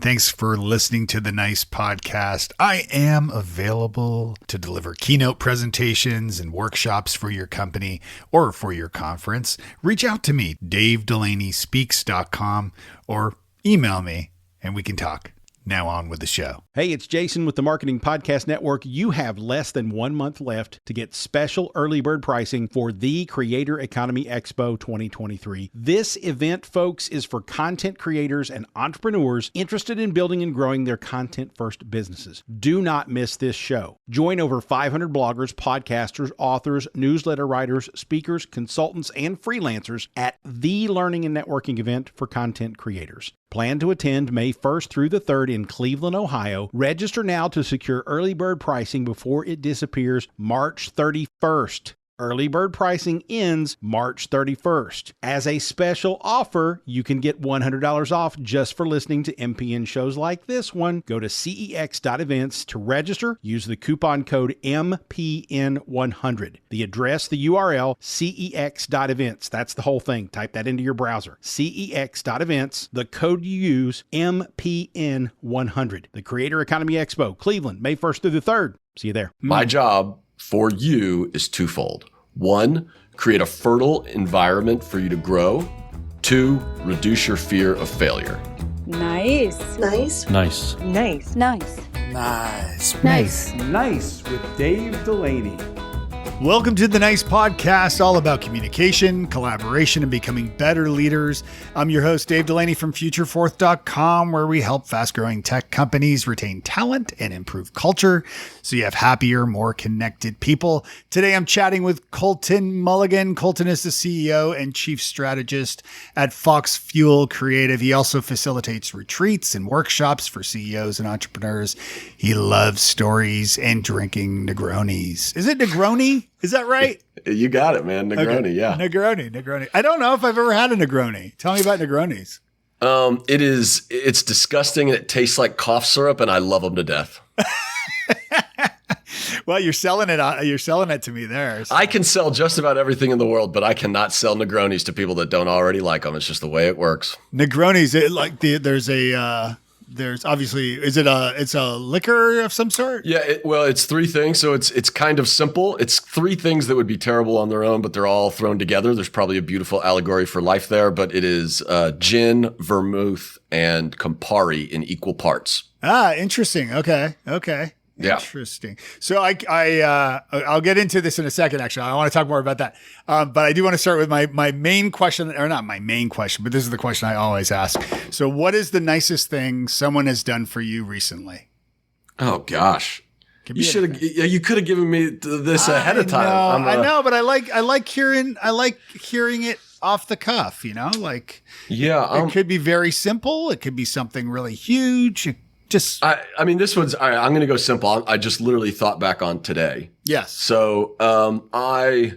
Thanks for listening to the Nice Podcast. I am available to deliver keynote presentations and workshops for your company or for your conference. Reach out to me, DaveDelaneySpeaks.com, or email me and we can talk. Now on with the show. Hey, it's Jason with the Marketing Podcast Network. You have less than 1 month left to get special early bird pricing for the Creator Economy Expo 2023. This event, folks, is for content creators and entrepreneurs interested in building and growing their content-first businesses. Do not miss this show. Join over 500 bloggers, podcasters, authors, newsletter writers, speakers, consultants, and freelancers at the learning and networking event for content creators. Plan to attend May 1st through the 3rd in Cleveland, Ohio. Register now to secure early bird pricing before it disappears March 31st. Early bird pricing ends March 31st. As a special offer, you can get $100 off just for listening to MPN shows like this one. Go to cex.events to register. Use the coupon code MPN100. The address, the URL, cex.events. That's the whole thing. Type that into your browser. cex.events. The code you use, MPN100. The Creator Economy Expo, Cleveland, May 1st through the 3rd. See you there. My job for you is twofold. 1, create a fertile environment for you to grow. 2, reduce your fear of failure. Nice. Nice. Nice. Nice. Nice. Nice. Nice. Nice with Dave Delaney. Welcome to the Nice Podcast, all about communication, collaboration, and becoming better leaders. I'm your host, Dave Delaney from Futureforth.com, where we help fast-growing tech companies retain talent and improve culture so you have happier, more connected people. Today, I'm chatting with Colton Mulligan. Colton is the CEO and Chief Strategist at FoxFuel Creative. He also facilitates retreats and workshops for CEOs and entrepreneurs. He loves stories and drinking Negronis. Is it Negroni? Is that right? You got it, man. Negroni, okay. Yeah. Negroni. I don't know if I've ever had a Negroni. Tell me about Negronis. It's disgusting and it tastes like cough syrup and I love them to death. Well, you're selling it to me there. So. I can sell just about everything in the world, but I cannot sell Negronis to people that don't already like them. It's just the way it works. Negronis, there's obviously, it's a liquor of some sort? Yeah, it's 3 things. So it's kind of simple. It's 3 things that would be terrible on their own, but they're all thrown together. There's probably a beautiful allegory for life there, but it is gin, vermouth, and Campari in equal parts. Ah, interesting. Okay. Yeah. Interesting. So I'll get into this in a second, actually. I want to talk more about that. But I do want to start with my main question, or not my main question, but this is the question I always ask. So what is the nicest thing someone has done for you recently? Oh, gosh. You could have given me this ahead of time. I know, but I like hearing it off the cuff, like, yeah, it could be very simple. It could be something really huge. I mean, this one's, I'm going to go simple. I just literally thought back on today. Yes. So, I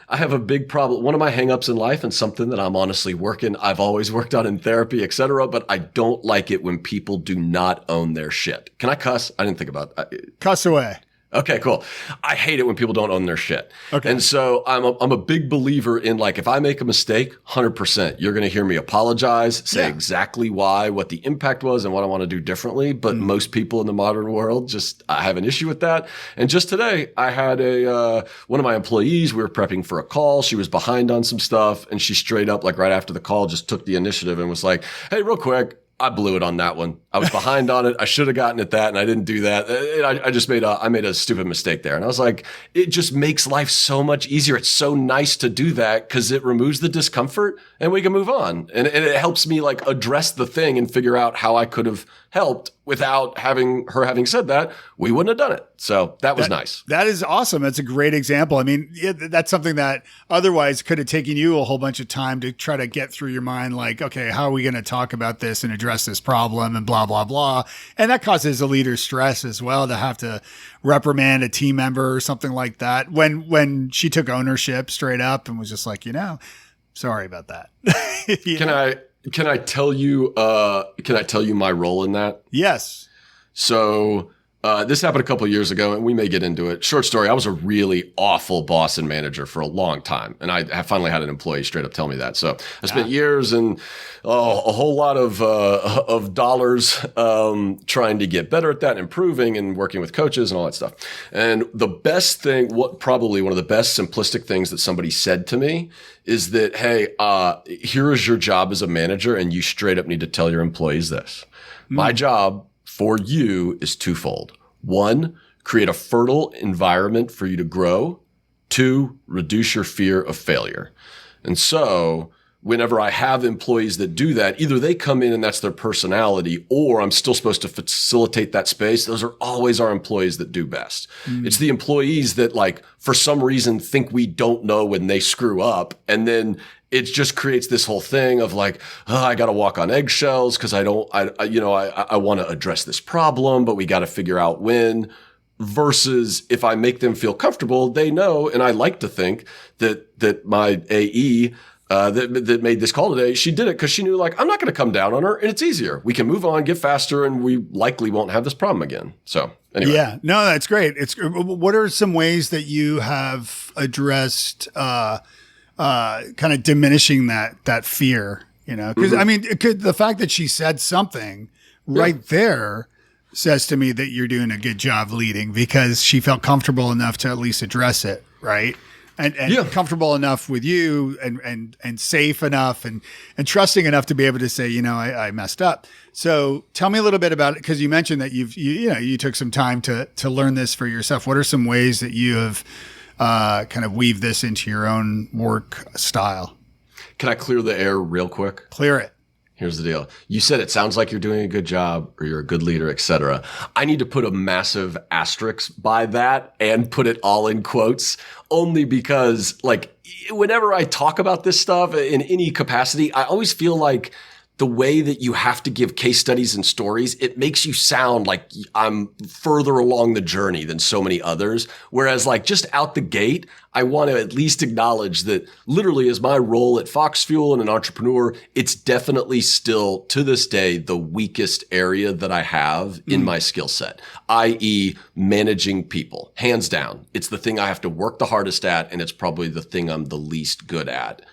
have a big problem. One of my hangups in life and something that I'm honestly I've always worked on in therapy, et cetera, but I don't like it when people do not own their shit. Can I cuss? I didn't think about it. Cuss away. Okay, cool. I hate it when people don't own their shit. Okay. And so I'm a big believer in, like, if I make a mistake, 100%, you're going to hear me apologize, say exactly why, what the impact was and what I want to do differently. But most people in the modern world I have an issue with that. And just today I had one of my employees, we were prepping for a call. She was behind on some stuff and she straight up, like right after the call, just took the initiative and was like, hey, real quick, I blew it on that one. I was behind on it. I should have gotten at that, and I didn't do that. I just made a stupid mistake there. And I was like, it just makes life so much easier. It's so nice to do that because it removes the discomfort, and we can move on. And it helps me like address the thing and figure out how I could have helped without having said that, we wouldn't have done it. So that was nice. That is awesome. That's a great example. I mean, that's something that otherwise could have taken you a whole bunch of time to try to get through your mind. Like, okay, how are we going to talk about this and address this problem and blah, blah, blah. And that causes a leader stress as well to have to reprimand a team member or something like that. When she took ownership straight up and was just like, sorry about that. Can I tell you my role in that? Yes. So This happened a couple of years ago, and we may get into it. Short story, I was a really awful boss and manager for a long time, and I finally had an employee straight up tell me that. So I spent years and a whole lot of dollars trying to get better at that and improving and working with coaches and all that stuff. And the best thing, probably one of the best simplistic things that somebody said to me is that, hey, here is your job as a manager, and you straight up need to tell your employees this. My job for you is twofold. One, create a fertile environment for you to grow. Two, reduce your fear of failure. And so whenever I have employees that do that, either they come in and that's their personality, or I'm still supposed to facilitate that space. Those are always our employees that do best. It's the employees that, like, for some reason think we don't know when they screw up. And then it just creates this whole thing of like, oh, I got to walk on eggshells because I want to address this problem, but we got to figure out when. Versus if I make them feel comfortable, they know, and I like to think that my AE that made this call today, she did it because she knew, like, I'm not going to come down on her, and it's easier. We can move on, get faster, and we likely won't have this problem again. So anyway. Yeah, no, that's great. What are some ways that you have addressed kind of diminishing that fear, because I mean, the fact that she said something right there says to me that you're doing a good job leading, because she felt comfortable enough to at least address it. Right. And comfortable enough with you and safe enough and trusting enough to be able to say, I messed up. So tell me a little bit about it. Cause you mentioned that you took some time to learn this for yourself. What are some ways that you have kind of weave this into your own work style? Can I clear the air real quick? Clear it. Here's the deal. You said it sounds like you're doing a good job or you're a good leader, et cetera. I need to put a massive asterisk by that and put it all in quotes, only because, like, whenever I talk about this stuff in any capacity, I always feel like the way that you have to give case studies and stories, it makes you sound like I'm further along the journey than so many others. Whereas, like, just out the gate, I want to at least acknowledge that literally as my role at FoxFuel and an entrepreneur, it's definitely still to this day the weakest area that I have in my skill set, i.e. managing people. Hands down. It's the thing I have to work the hardest at, and it's probably the thing I'm the least good at.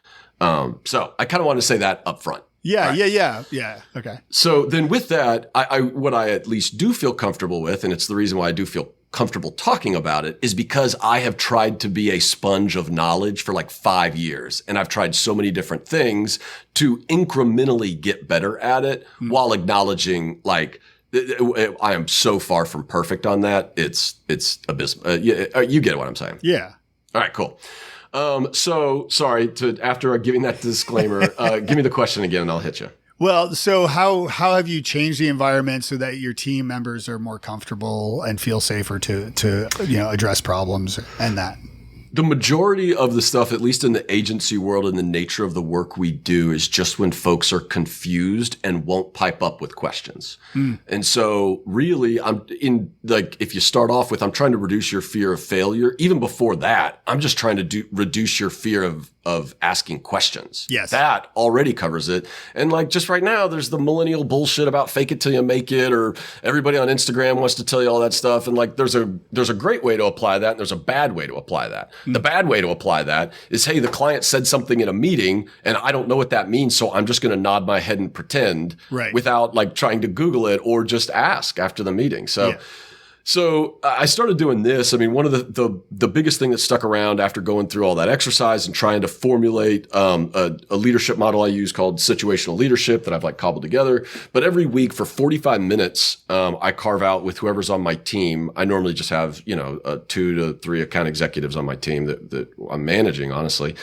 So I kind of want to say that up front. Yeah, right. Yeah. Okay. So then with that, what I at least do feel comfortable with, and it's the reason why I do feel comfortable talking about it, is because I have tried to be a sponge of knowledge for like 5 years. And I've tried so many different things to incrementally get better at it while acknowledging, like, I am so far from perfect on that. It's abysmal. You get what I'm saying? Yeah. All right, cool. So sorry after giving that disclaimer, give me the question again and I'll hit you. Well, so how have you changed the environment so that your team members are more comfortable and feel safer to address problems and that? The majority of the stuff, at least in the agency world and the nature of the work we do, is just when folks are confused and won't pipe up with questions. And so really, if you start off with, I'm trying to reduce your fear of failure. Even before that, I'm just trying to reduce your fear of asking questions. Yes. That already covers it. And like just right now, there's the millennial bullshit about fake it till you make it, or everybody on Instagram wants to tell you all that stuff. And like, there's a great way to apply that, and there's a bad way to apply that. The bad way to apply that is, hey, the client said something in a meeting and I don't know what that means, so I'm just going to nod my head and pretend without like trying to Google it or just ask after the meeting. So I started doing this. I mean, one of the biggest thing that stuck around after going through all that exercise and trying to formulate a leadership model I use called situational leadership that I've like cobbled together. But every week for 45 minutes, I carve out with whoever's on my team. I normally just have 2 to 3 account executives on my team that I'm managing, honestly.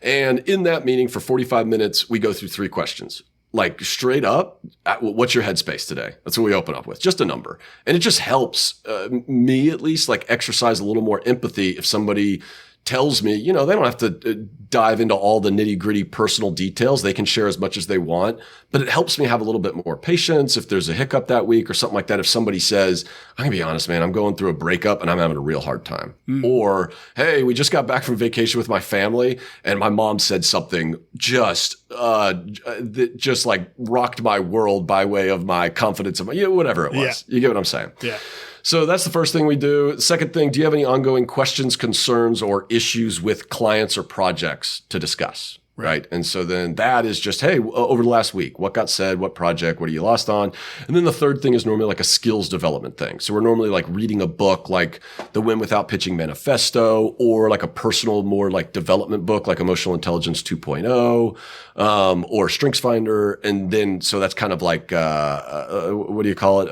And in that meeting for 45 minutes, we go through 3 questions. Like straight up, what's your headspace today? That's what we open up with, just a number. And it just helps me at least like exercise a little more empathy if somebody tells me, they don't have to dive into all the nitty gritty personal details. They can share as much as they want, but it helps me have a little bit more patience. If there's a hiccup that week or something like that, if somebody says, I'm gonna be honest, man, I'm going through a breakup and I'm having a real hard time. Or, hey, we just got back from vacation with my family and my mom said something that just like rocked my world by way of my confidence of whatever it was. You get what I'm saying? Yeah. So that's the first thing we do. Second thing, do you have any ongoing questions, concerns, or issues with clients or projects to discuss? Right. And so then that is just, hey, over the last week, what got said, what project, what are you lost on? And then the third thing is normally like a skills development thing. So we're normally like reading a book like the Win Without Pitching Manifesto, or like a personal, more like development book, like Emotional Intelligence 2.0, or Strengths Finder. And then, so that's kind of like, what do you call it?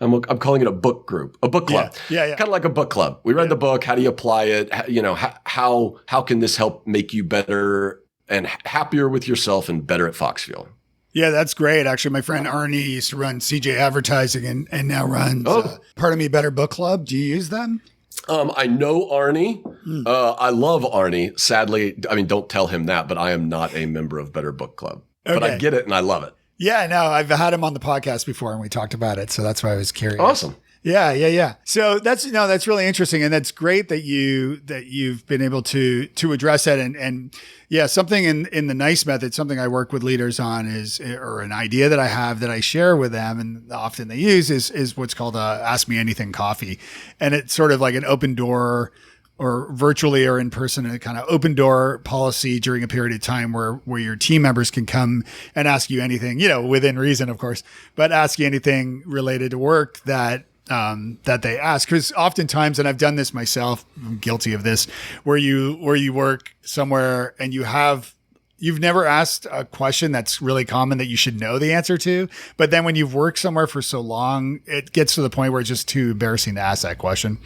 I'm calling it a book group, a book club. Yeah. Kind of like a book club. We read the book. How do you apply it? How can this help make you better and happier with yourself and better at FoxFuel? Yeah, that's great. Actually, my friend Arnie used to run CJ Advertising and now runs Pardon Me Better Book Club. Do you use them? I know Arnie. I love Arnie. Sadly, I mean, don't tell him that, but I am not a member of Better Book Club. Okay. But I get it and I love it. Yeah, no, I've had him on the podcast before and we talked about it. So that's why I was curious. Awesome. Yeah. So that's really interesting. And that's great that you've been able to address that. And yeah, something in the NICE method, something I work with leaders on or an idea that I have that I share with them and often they use is what's called Ask Me Anything coffee. And it's sort of like an open door, or virtually or in person, a kind of open door policy during a period of time where your team members can come and ask you anything, within reason, of course, but ask you anything related to work that they ask. Because oftentimes, and I've done this myself, I'm guilty of this, where you work somewhere and you've never asked a question that's really common that you should know the answer to. But then when you've worked somewhere for so long, it gets to the point where it's just too embarrassing to ask that question.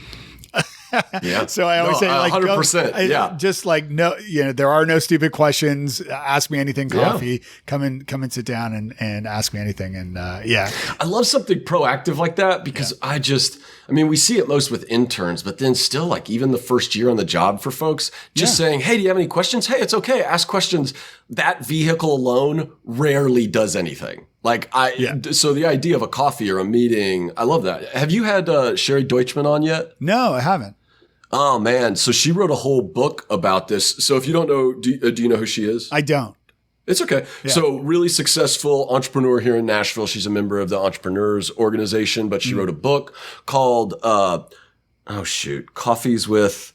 Yeah. So I always say, like, 100%. Yeah. Just like, no, there are no stupid questions. Ask me anything coffee. Come and sit down and ask me anything. And yeah. I love something proactive like that because we see it most with interns, but then still, like, even the first year on the job for folks, just saying, hey, do you have any questions? Hey, it's okay. Ask questions. That vehicle alone rarely does anything. So the idea of a coffee or a meeting, I love that. Have you had Sherry Deutschman on yet? No, I haven't. Oh man. So she wrote a whole book about this. So if you don't know, do you know who she is? I don't. It's okay. Yeah. So really successful entrepreneur here in Nashville. She's a member of the Entrepreneurs Organization, but she wrote a book called, Coffees with,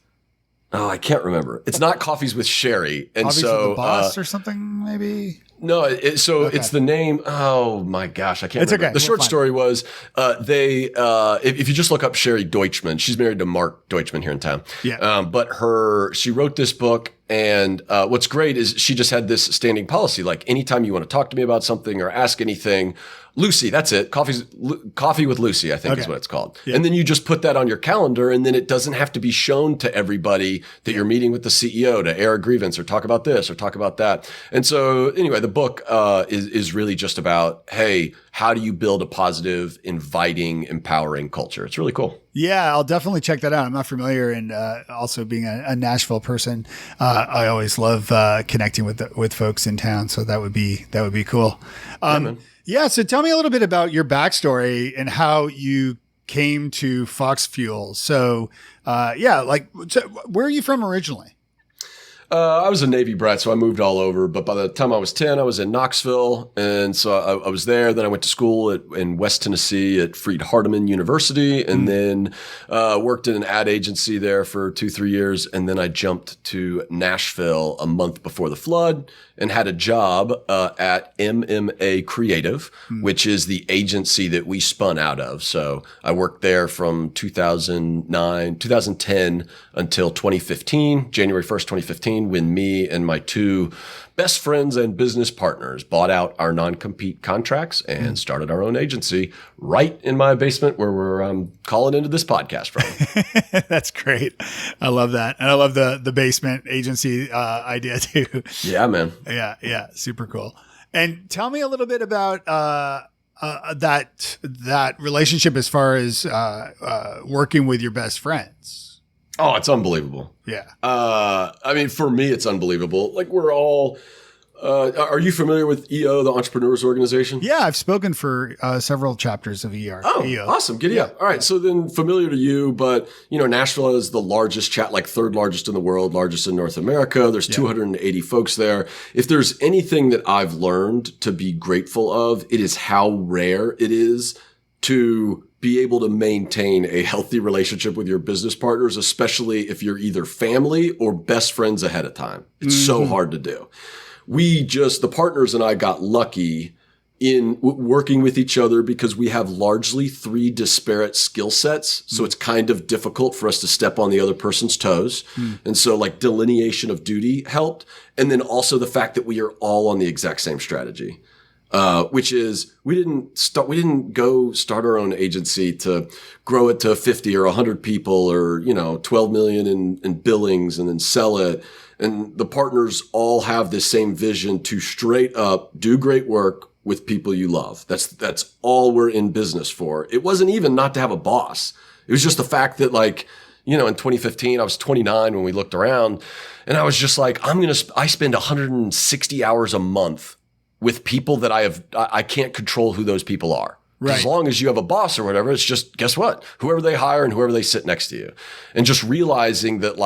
I can't remember. It's not Coffees with Sherry. And Coffees so, with the boss or something maybe? No, it's the name. Oh my gosh, I can't remember. Okay. The short story was if you just look up Sherry Deutschman, she's married to Mark Deutschman here in town. Yeah. But she wrote this book, and what's great is she just had this standing policy, like anytime you want to talk to me about something or ask anything, Lucy, that's it. Coffee with Lucy, I think is what it's called. Yeah. And then you just put that on your calendar, and then it doesn't have to be shown to everybody that you're meeting with the CEO to air a grievance or talk about this or talk about that. And so anyway, the book is really just about, hey, how do you build a positive, inviting, empowering culture? It's really cool. Yeah, I'll definitely check that out. I'm not familiar, and also being a Nashville person, I always love connecting with folks in town. So that would be cool. Yeah. So tell me a little bit about your backstory and how you came to FoxFuel. So, where are you from originally? I was a Navy brat, so I moved all over. But by the time I was 10, I was in Knoxville. And so I was there. Then I went to school in West Tennessee at Freed-Hardeman University, and then worked in an ad agency there for 2-3 years. And then I jumped to Nashville a month before the flood and had a job at MMA Creative, which is the agency that we spun out of. So I worked there from 2010 until 2015, January 1st, 2015, when me and my two best friends and business partners bought out our non-compete contracts and started our own agency right in my basement where we're calling into this podcast from. That's great. I love that. And I love the basement agency idea too. Yeah, man. Yeah. Super cool. And tell me a little bit about that relationship as far as working with your best friends. Oh, it's unbelievable. Yeah. For me, it's unbelievable. Like we're all, are you familiar with EO, the Entrepreneurs Organization? Yeah, I've spoken for several chapters of EO. Awesome. Giddy up. All right. So then familiar to you, but Nashville is the largest third largest in the world, largest in North America. There's 280 folks there. If there's anything that I've learned to be grateful of, it is how rare it is to be able to maintain a healthy relationship with your business partners, especially if you're either family or best friends ahead of time. It's so hard to do. The partners and I got lucky in working with each other because we have largely 3 disparate skill sets. So it's kind of difficult for us to step on the other person's toes. And so like delineation of duty helped. And then also the fact that we are all on the exact same strategy. Which is we didn't go start our own agency to grow it to 50 or 100 people or, 12 million in billings and then sell it. And the partners all have this same vision to straight up do great work with people you love. That's all we're in business for. It wasn't even not to have a boss. It was just the fact that in 2015, I was 29 when we looked around and I was just like, I spend 160 hours a month with people that I can't control who those people are. Right. As long as you have a boss or whatever, it's just, guess what? Whoever they hire and whoever they sit next to you. And just realizing that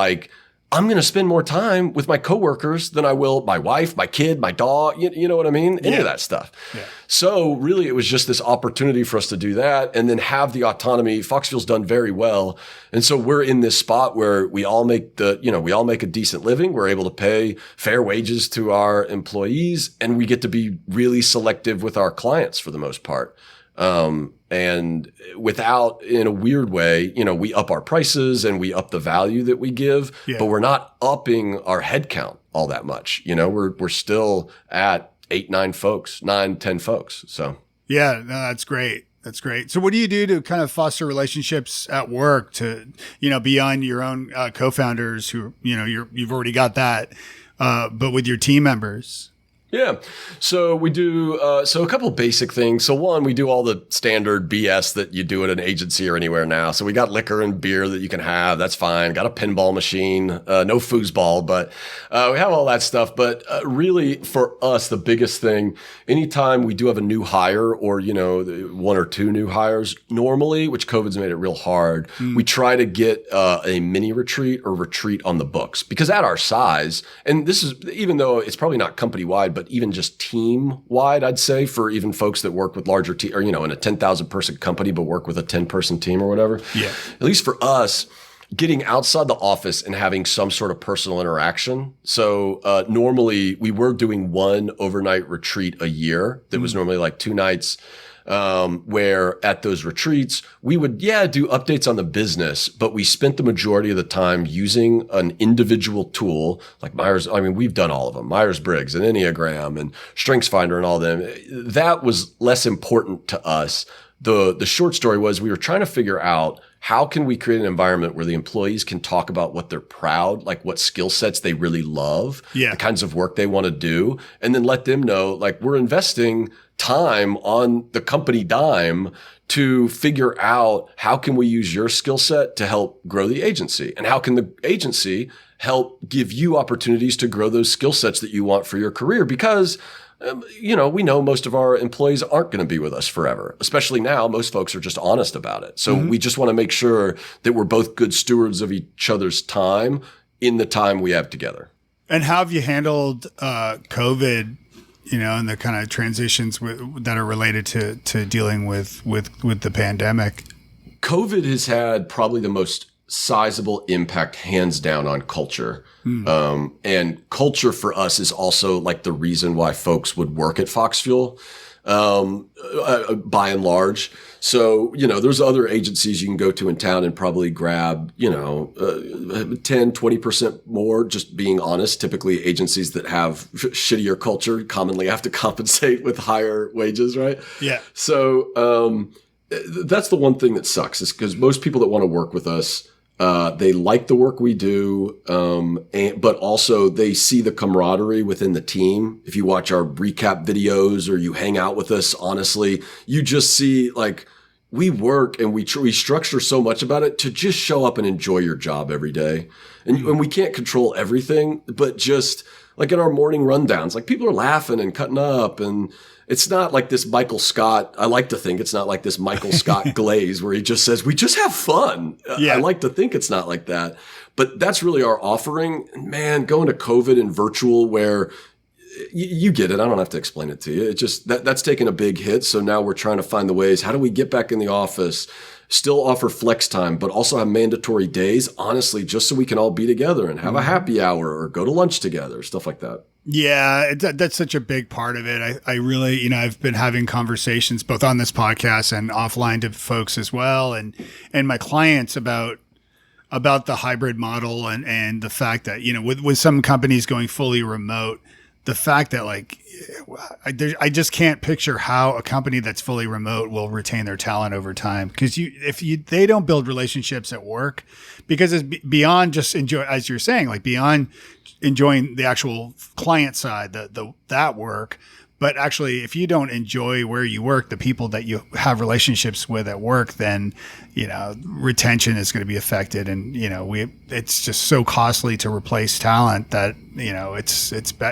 I'm going to spend more time with my coworkers than I will my wife, my kid, my dog. You know what I mean? Any of that stuff. Yeah. So really, it was just this opportunity for us to do that and then have the autonomy. FoxFuel's done very well. And so we're in this spot where we all make a decent living. We're able to pay fair wages to our employees and we get to be really selective with our clients for the most part. And without, in a weird way, we up our prices and we up the value that we give, but we're not upping our headcount all that much. We're still at 10 folks. So. Yeah, no, that's great. That's great. So what do you do to kind of foster relationships at work to, beyond your own co-founders who, you've already got that, but with your team members? Yeah. So we do, a couple of basic things. So one, we do all the standard BS that you do at an agency or anywhere now. So we got liquor and beer that you can have. That's fine. Got a pinball machine, no foosball, but we have all that stuff. But really for us, the biggest thing, anytime we do have a new hire or, 1 or 2 new hires normally, which COVID's made it real hard, we try to get a mini retreat or retreat on the books because at our size, and this is, even though it's probably not company wide, but even just team wide, I'd say for even folks that work with larger team or, in a 10,000 person company, but work with a 10 person team or whatever. Yeah. At least for us, getting outside the office and having some sort of personal interaction. So, normally we were doing 1 overnight retreat a year that was normally like 2 nights. Where at those retreats, we would, do updates on the business, but we spent the majority of the time using an individual tool like we've done all of them, Myers-Briggs and Enneagram and StrengthsFinder and all of them. That was less important to us. The short story was we were trying to figure out how can we create an environment where the employees can talk about what they're proud, like what skill sets they really love, the kinds of work they want to do, and then let them know, we're investing time on the company dime to figure out how can we use your skill set to help grow the agency and how can the agency help give you opportunities to grow those skill sets that you want for your career because we know most of our employees aren't going to be with us forever, especially now. Most folks are just honest about it. So we just want to make sure that we're both good stewards of each other's time in the time we have together. And how have you handled COVID, and the kind of transitions that are related to dealing with the pandemic? COVID has had probably the most sizable impact hands down on culture. And culture for us is also the reason why folks would work at FoxFuel, by and large. So, there's other agencies you can go to in town and probably grab, 10, 20% more, just being honest. Typically agencies that have shittier culture commonly have to compensate with higher wages, right? Yeah. So, that's the one thing that sucks is because most people that want to work with us, they like the work we do, but also they see the camaraderie within the team. If you watch our recap videos or you hang out with us, honestly, you just see we work and we structure so much about it to just show up and enjoy your job every day. And we can't control everything, but just in our morning rundowns, people are laughing and cutting up and it's not like this Michael Scott. I like to think it's not like this Michael Scott glaze where he just says, we just have fun. I like to think it's not like that, but that's really our offering. Man, going to COVID and virtual where you get it. I don't have to explain it to you. It just that's taken a big hit. So now we're trying to find the ways. How do we get back in the office, still offer flex time, but also have mandatory days, honestly, just so we can all be together and have a happy hour or go to lunch together, stuff like that. Yeah, that's such a big part of it. I really, I've been having conversations both on this podcast and offline to folks as well, and my clients about the hybrid model and the fact that, with some companies going fully remote, the fact that I just can't picture how a company that's fully remote will retain their talent over time. Because they don't build relationships at work, because it's beyond just enjoy, as you're saying, beyond enjoying the actual client side, that work. But actually, if you don't enjoy where you work, the people that you have relationships with at work, then, retention is going to be affected. And, it's just so costly to replace talent that,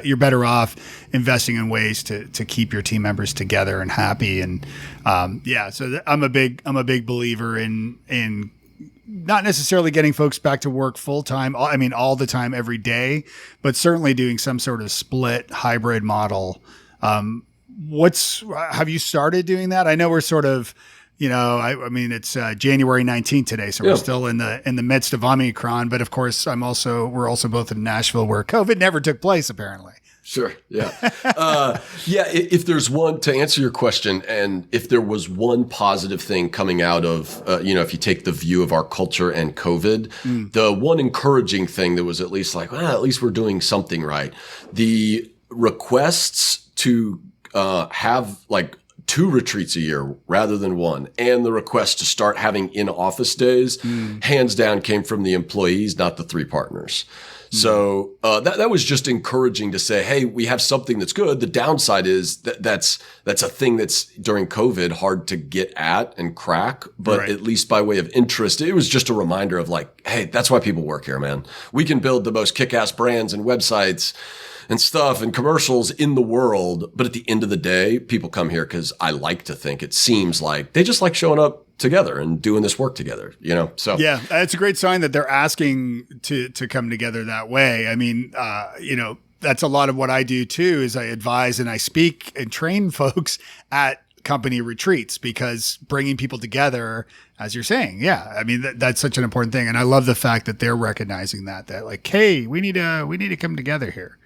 you're better off investing in ways to keep your team members together and happy. And, so I'm a big believer in not necessarily getting folks back to work full time. I mean, all the time, every day, but certainly doing some sort of split hybrid model. Have you started doing that? I know we're sort of, it's January 19th today, so we're still in the midst of Omicron, but of course we're also both in Nashville, where COVID never took place, apparently. Sure. Yeah. If there's one, to answer your question, and if there was one positive thing coming out of, if you take the view of our culture and COVID, the one encouraging thing that was at least at least we're doing something right. The requests to have 2 retreats a year rather than 1, and the request to start having in-office days, hands down came from the employees, not the 3 partners. So that was just encouraging to say, hey, we have something that's good. The downside is that's a thing that's during COVID hard to get at and crack, but right. At least by way of interest, it was just a reminder of hey, that's why people work here, man. We can build the most kick-ass brands and websites and stuff and commercials in the world. But at the end of the day, people come here because I like to think it seems like they just like showing up together and doing this work together, So yeah, it's a great sign that they're asking to come together that way. I mean, that's a lot of what I do too, is I advise and I speak and train folks at company retreats, because bringing people together, as you're saying, that's such an important thing. And I love the fact that they're recognizing that hey, we need to come together here.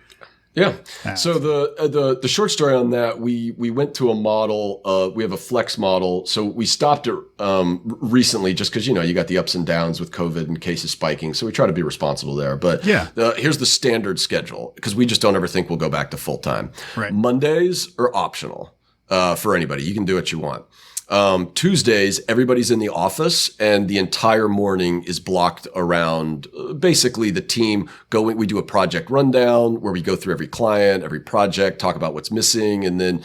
Yeah. So the short story on that, we went to a model. We have a flex model. So we stopped it recently just because, you got the ups and downs with COVID and cases spiking. So we try to be responsible there. But here's the standard schedule, because we just don't ever think we'll go back to full time. Right. Mondays are optional for anybody. You can do what you want. Tuesdays, everybody's in the office, and the entire morning is blocked around basically the team going. We do a project rundown where we go through every client, every project, talk about what's missing. And then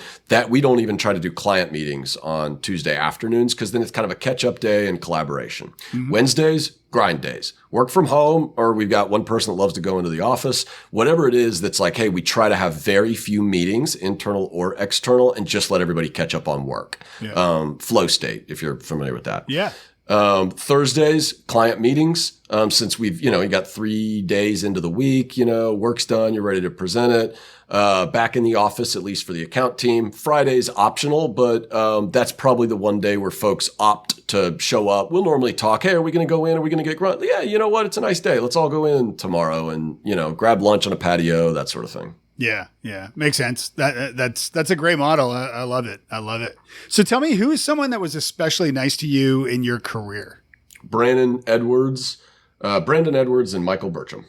we don't even try to do client meetings on Tuesday afternoons, because then it's kind of a catch up day and collaboration. Mm-hmm. Wednesdays, grind days, work from home, or we've got one person that loves to go into the office, whatever it is that's hey, we try to have very few meetings, internal or external, and just let everybody catch up on work. Yeah. Flow state, if you're familiar with that. Yeah. Thursdays, client meetings. Since we've, you got 3 days into the week, work's done, you're ready to present it. Back in the office, at least for the account team. Friday's optional, but that's probably the one day where folks opt to show up. We'll normally talk, hey, are we going to go in? Are we going to get grunt? Yeah, you know what? It's a nice day. Let's all go in tomorrow and, grab lunch on a patio, that sort of thing. Yeah. Makes sense. That's a great model. I love it. So tell me, who is someone that was especially nice to you in your career? Brandon Edwards and Michael Burcham.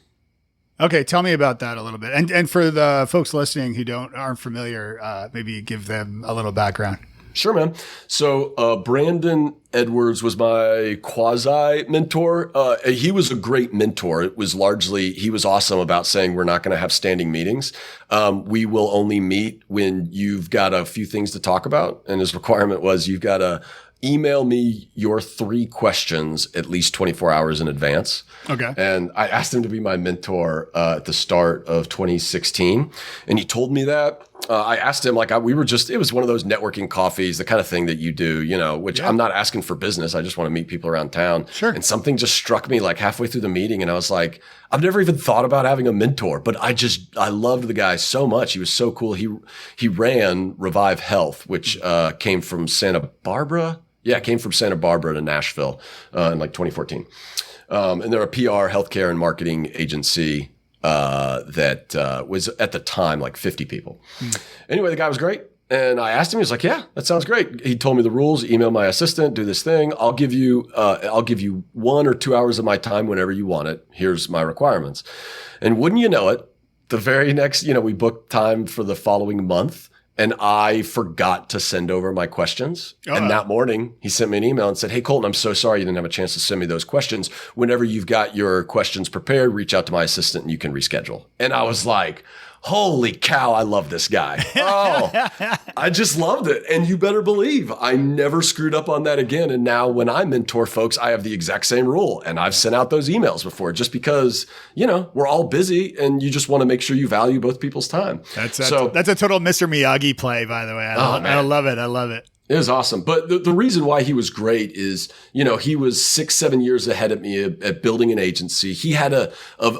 Okay, tell me about that a little bit. And for the folks listening who aren't familiar, maybe give them a little background. Sure, man. So Brandon Edwards was my quasi mentor. He was a great mentor. It was largely, he was awesome about saying we're not going to have standing meetings. We will only meet when you've got a few things to talk about. And his requirement was you've got to email me your 3 questions at least 24 hours in advance. Okay. And I asked him to be my mentor at the start of 2016. And he told me that. I asked him, like, it was one of those networking coffees, the kind of thing that you do, which I'm not asking for business. I just want to meet people around town. Sure. And something just struck me like halfway through the meeting. And I was like, I've never even thought about having a mentor, but I loved the guy so much. He was so cool. He ran Revive Health, which came from Santa Barbara. Yeah, it came from Santa Barbara to Nashville in like 2014. And they're a PR, healthcare, and marketing agency that was at the time like 50 people. Anyway, the guy was great. And I asked him, he was like, yeah, that sounds great. He told me the rules, email my assistant, do this thing. I'll give you 1 or 2 hours of my time whenever you want it. Here's my requirements. And wouldn't you know it, the very next, we booked time for the following month. And I forgot to send over my questions. And that morning, he sent me an email and said, hey, Colton, I'm so sorry you didn't have a chance to send me those questions. Whenever you've got your questions prepared, reach out to my assistant and you can reschedule. And I was like, holy cow, I love this guy. Oh, I just loved it. And you better believe I never screwed up on that again. And now when I mentor folks, I have the exact same rule. And I've sent out those emails before just because, we're all busy and you just want to make sure you value both people's time. That's a total Mr. Miyagi play, by the way. I love it. I love it. It was awesome. But the reason why he was great is, he was 6-7 years ahead of me at building an agency. He had a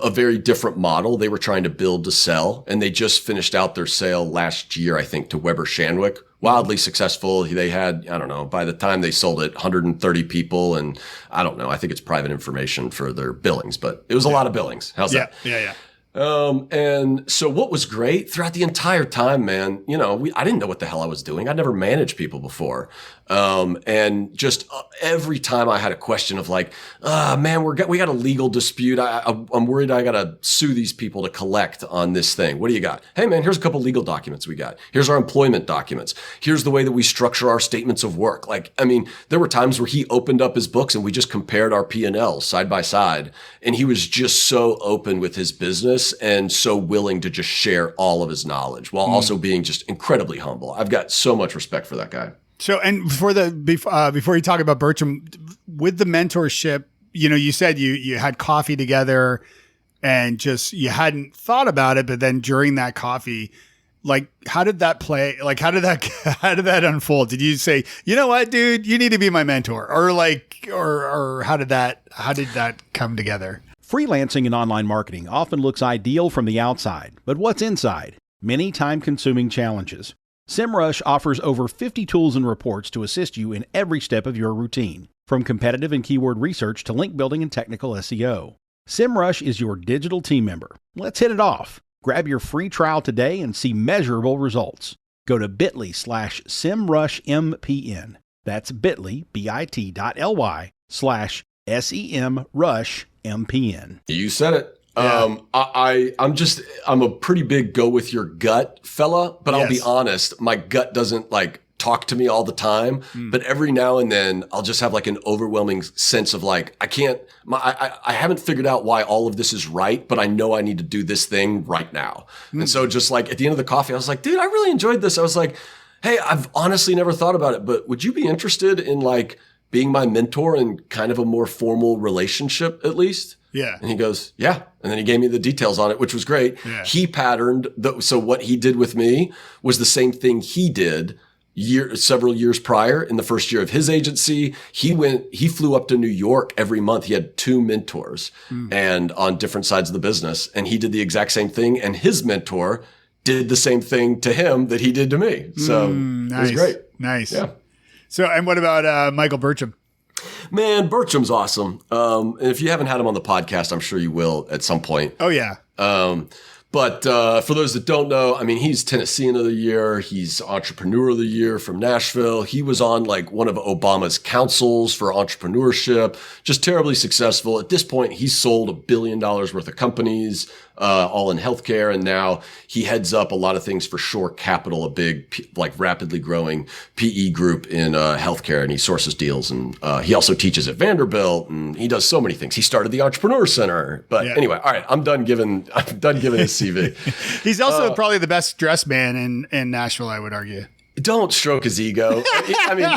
very different model they were trying to build to sell. And they just finished out their sale last year, I think, to Weber Shandwick. Wildly successful. They had, I don't know, by the time they sold it, 130 people. And I don't know, I think it's private information for their billings, but it was a lot of billings. How's that? Yeah. And so what was great throughout the entire time, man, I didn't know what the hell I was doing. I'd never managed people before. And just every time I had a question of like, man, we got a legal dispute. I'm worried I got to sue these people to collect on this thing. What do you got? Hey man, here's a couple legal documents we got. Here's our employment documents. Here's the way that we structure our statements of work. There were times where he opened up his books and we just compared our P&L side by side. And he was just so open with his business and so willing to just share all of his knowledge while also being just incredibly humble. I've got so much respect for that guy. So, and before you talk about Bertram, with the mentorship, you said you had coffee together and just, you hadn't thought about it, but then during that coffee, like, how did that play? Like, how did that unfold? Did you say, you know what, dude, you need to be my mentor? Or how did that come together? Freelancing and online marketing often looks ideal from the outside, but what's inside? Many time-consuming challenges. SEMrush offers over 50 tools and reports to assist you in every step of your routine, from competitive and keyword research to link building and technical SEO. SEMrush is your digital team member. Let's hit it off. Grab your free trial today and see measurable results. Go to bit.ly/SEMrushMPN. That's bit.ly, bit.ly/SEMrushMPN. You said it. Yeah. I'm a pretty big go with your gut fella, but I'll be honest, my gut doesn't talk to me all the time, but every now and then I'll just have an overwhelming sense of I haven't figured out why all of this is right, but I know I need to do this thing right now. And so just at the end of the coffee, I was like, dude, I really enjoyed this. I was like, hey, I've honestly never thought about it, but would you be interested in being my mentor in kind of a more formal relationship at least? Yeah. And he goes, yeah. And then he gave me the details on it, which was great. Yeah. He patterned. So what he did with me was the same thing he did several years prior in the first year of his agency. He flew up to New York every month. He had 2 mentors and on different sides of the business. And he did the exact same thing. And his mentor did the same thing to him that he did to me. So nice. It was great. Nice. Yeah. So, and what about Michael Bertram? Man, Bertram's awesome. And if you haven't had him on the podcast, I'm sure you will at some point. Oh, yeah. But for those that don't know, he's Tennessean of the Year. He's Entrepreneur of the Year from Nashville. He was on one of Obama's councils for entrepreneurship, just terribly successful. At this point, he's sold $1 billion worth of companies, all in healthcare. And now he heads up a lot of things for Shore Capital, a big, rapidly growing PE group in healthcare. And he sources deals. And he also teaches at Vanderbilt, and he does so many things. He started the Entrepreneur Center. But anyway, all right, I'm done giving his CV. He's also probably the best dressed man in Nashville, I would argue. Don't stroke his ego. I mean,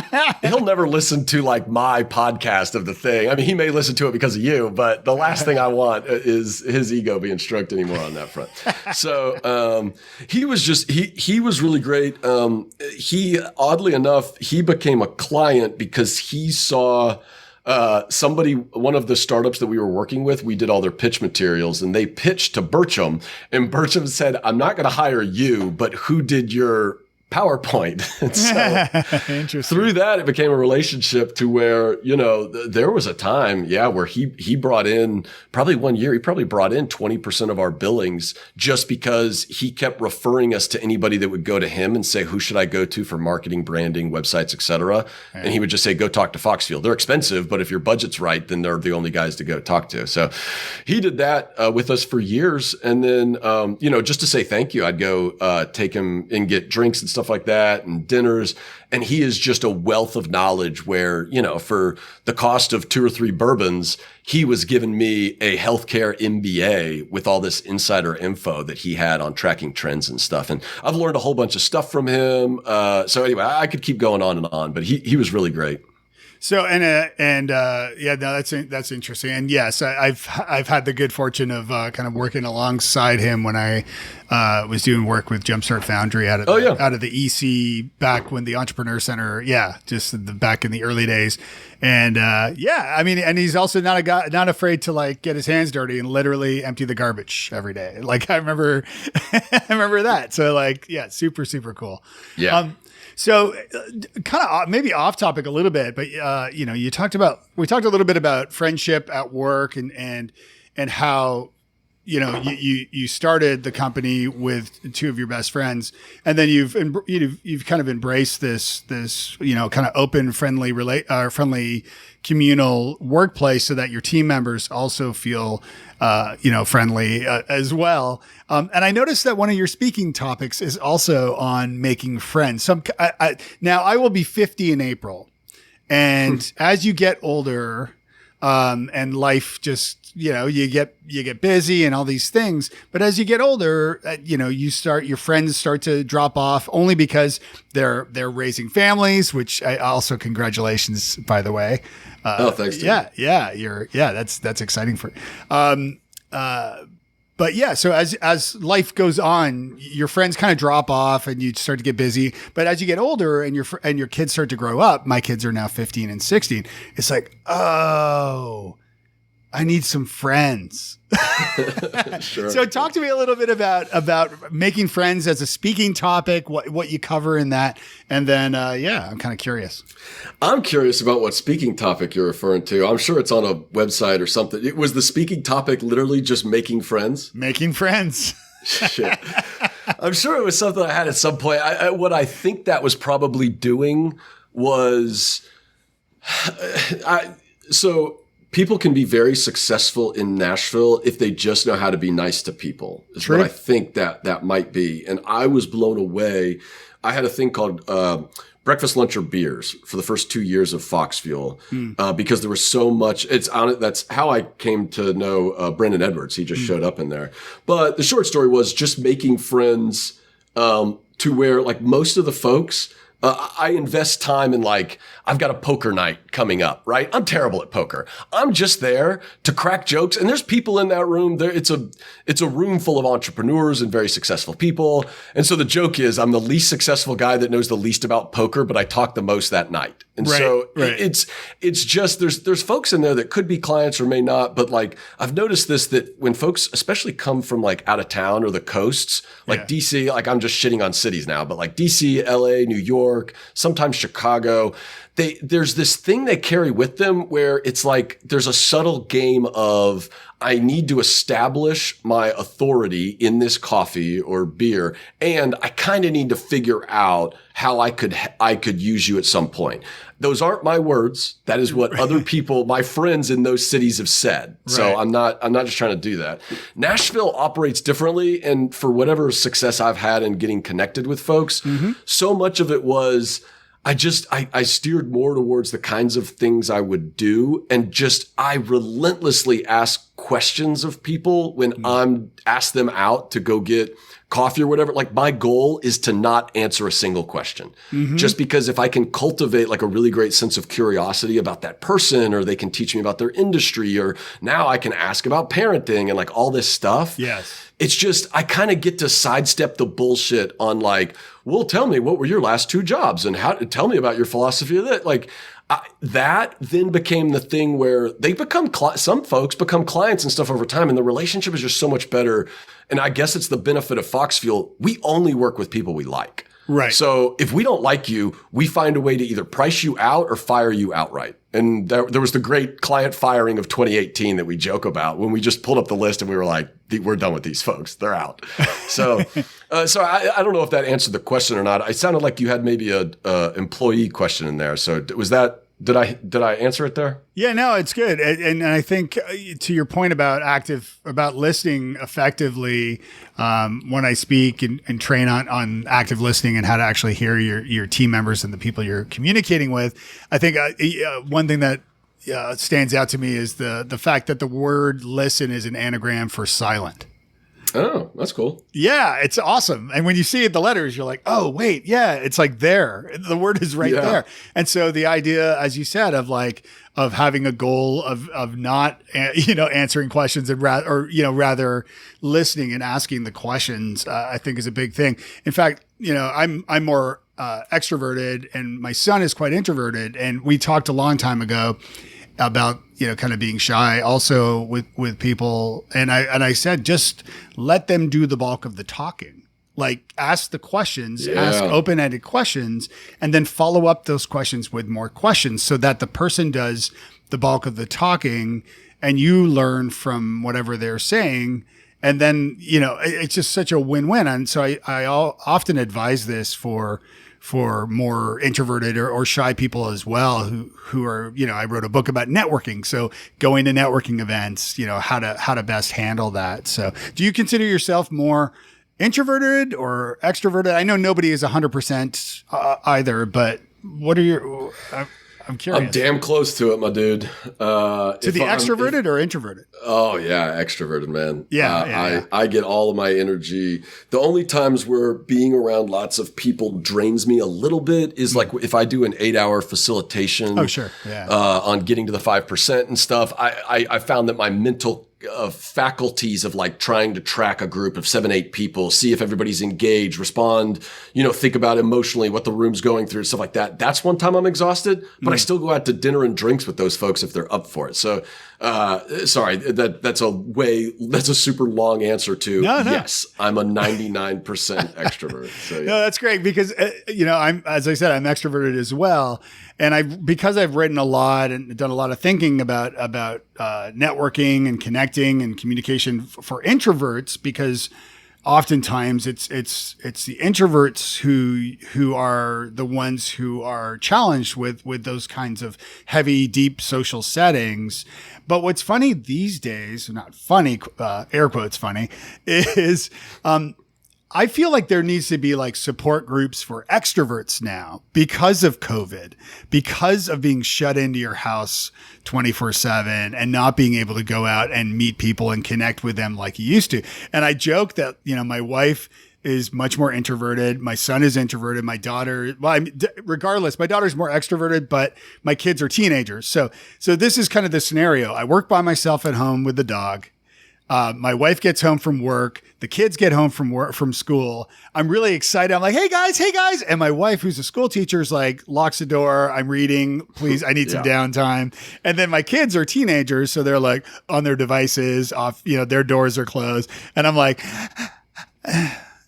he'll never listen to like my podcast of the thing. I mean, he may listen to it because of you, but the last thing I want is his ego being stroked anymore on that front. So he was really great. He, oddly enough, he became a client because he saw one of the startups that we were working with, we did all their pitch materials and they pitched to Bircham, and Bircham said, I'm not going to hire you, but who did your PowerPoint? And so Interesting. through that, it became a relationship to where, there was a time, where he brought in probably one year, he probably brought in 20% of our billings just because he kept referring us to anybody that would go to him and say, who should I go to for marketing, branding, websites, et cetera. Right. And he would just say, go talk to FoxFuel. They're expensive, but if your budget's right, then they're the only guys to go talk to. So he did that with us for years. And then, just to say thank you, I'd go take him and get drinks and stuff like that and dinners. And he is just a wealth of knowledge where, for the cost of 2 or 3 bourbons, he was giving me a healthcare MBA with all this insider info that he had on tracking trends and stuff. And I've learned a whole bunch of stuff from him. So anyway, I could keep going on and on, but he was really great. So that's interesting. And yes, I've had the good fortune of kind of working alongside him when I was doing work with Jumpstart Foundry out of the EC back when the Entrepreneur Center, back in the early days. And and he's also not afraid to like get his hands dirty and literally empty the garbage every day. Like I remember that. So like, super, super cool. Yeah. So kind of maybe off topic a little bit, but we talked a little bit about friendship at work and how, you started the company with 2 of your best friends, and then you've kind of embraced this kind of open, friendly communal workplace so that your team members also feel friendly as well. And I noticed that one of your speaking topics is also on making friends. Now I will be 50 in April, and as you get older, and life just, you get busy and all these things. But as you get older, your friends start to drop off only because they're raising families, which I also, congratulations, by the way. Thanks. That's exciting for you. But so as life goes on, your friends kind of drop off and you start to get busy. But as you get older and your kids start to grow up, my kids are now 15 and 16. It's like, oh, I need some friends. Sure. So talk to me a little bit about making friends as a speaking topic, what you cover in that. And then, I'm kind of curious. I'm curious about what speaking topic you're referring to. I'm sure it's on a website or something. Was the speaking topic literally just making friends? Making friends. Shit. I'm sure it was something I had at some point. What I think that was probably doing was, people can be very successful in Nashville if they just know how to be nice to people. Is True. What I think that might be. And I was blown away. I had a thing called breakfast, lunch, or beers for the first 2 years of FoxFuel because there was so much. That's how I came to know Brendan Edwards. He just showed up in there. But the short story was just making friends to where like most of the folks. I invest time in I've got a poker night coming up, right? I'm terrible at poker. I'm just there to crack jokes. And there's people in that room there. It's a room full of entrepreneurs and very successful people. And so the joke is I'm the least successful guy that knows the least about poker, but I talk the most that night. And it's just, there's folks in there that could be clients or may not. But I've noticed that when folks especially come from out of town or the coasts, DC, I'm just shitting on cities now, but DC, LA, New York, sometimes Chicago, there's this thing they carry with them where it's there's a subtle game of I need to establish my authority in this coffee or beer, and I kind of need to figure out how I could use you at some point. Those aren't my words. That is what other people, my friends in those cities have said. So I'm not just trying to do that. Nashville operates differently. And for whatever success I've had in getting connected with folks, so much of it was I steered more towards the kinds of things I would do. And I relentlessly ask questions of people when I'm asked them out to go get coffee or whatever. Like my goal is to not answer a single question. Just because if I can cultivate like a really great sense of curiosity about that person, or they can teach me about their industry, or now I can ask about parenting and like all this stuff. Yes. It's just, I kind of get to sidestep the bullshit on like, well, tell me, what were your last 2 jobs and tell me about your philosophy of that. Like that then became the thing where they become, some folks become clients and stuff over time. And the relationship is just so much better. And I guess it's the benefit of FoxFuel. We only work with people we like. Right. So if we don't like you, we find a way to either price you out or fire you outright. And there was the great client firing of 2018 that we joke about when we just pulled up the list and we were like, we're done with these folks. They're out. So I don't know if that answered the question or not. It sounded like you had maybe a employee question in there. So was that, did I answer it there? Yeah, no, it's good. And I think to your point about listening effectively, when I speak and train on active listening and how to actually hear your team members and the people you're communicating with, I think one thing that stands out to me is the fact that the word listen is an anagram for silent. Oh, that's cool. Yeah, it's awesome. And when you see the letters, you're like, oh, wait, yeah, it's like there. The word is right there. And so the idea, as you said, of having a goal of not, answering questions and rather listening and asking the questions, I think is a big thing. In fact, I'm more extroverted and my son is quite introverted. And we talked a long time ago about, kind of being shy also with people. And I said, just let them do the bulk of the talking. Like ask the questions, ask open-ended questions, and then follow up those questions with more questions so that the person does the bulk of the talking and you learn from whatever they're saying. And then, it's just such a win-win. And so I often advise this for more introverted or shy people as well, who are, I wrote a book about networking. So going to networking events, how to best handle that. So do you consider yourself more introverted or extroverted? I know nobody is 100% either, but what are your, I'm curious. I'm damn close to it, my dude. To the extroverted or introverted? Oh yeah, extroverted, man. Yeah, I get all of my energy. The only times where being around lots of people drains me a little bit is like if I do an 8-hour facilitation. Oh sure, yeah. On getting to the 5% and stuff. I found that my mental faculties of like trying to track a group of 7-8 people, see if everybody's engaged, respond, think about emotionally what the room's going through, stuff like that. That's one time I'm exhausted, but I still go out to dinner and drinks with those folks if they're up for it. So, sorry, that's a super long answer to yes, I'm a 99% extrovert. So, yeah. No, that's great because, as I said, I'm extroverted as well. And because I've written a lot and done a lot of thinking about networking and connecting and communication for introverts, because oftentimes it's the introverts who are the ones who are challenged with those kinds of heavy, deep social settings. But what's funny these days, not funny, air quotes funny, is I feel like there needs to be like support groups for extroverts now because of COVID, because of being shut into your house 24/7 and not being able to go out and meet people and connect with them like you used to. And I joke that, my wife is much more introverted. My son is introverted. My daughter, regardless, my daughter's more extroverted, but my kids are teenagers. So this is kind of the scenario. I work by myself at home with the dog. My wife gets home from work. The kids get home from school. I'm really excited. I'm like, hey guys. And my wife, who's a school teacher, is like, locks the door. I'm reading. Please, I need some downtime. And then my kids are teenagers. So they're like on their devices off, their doors are closed. And I'm like,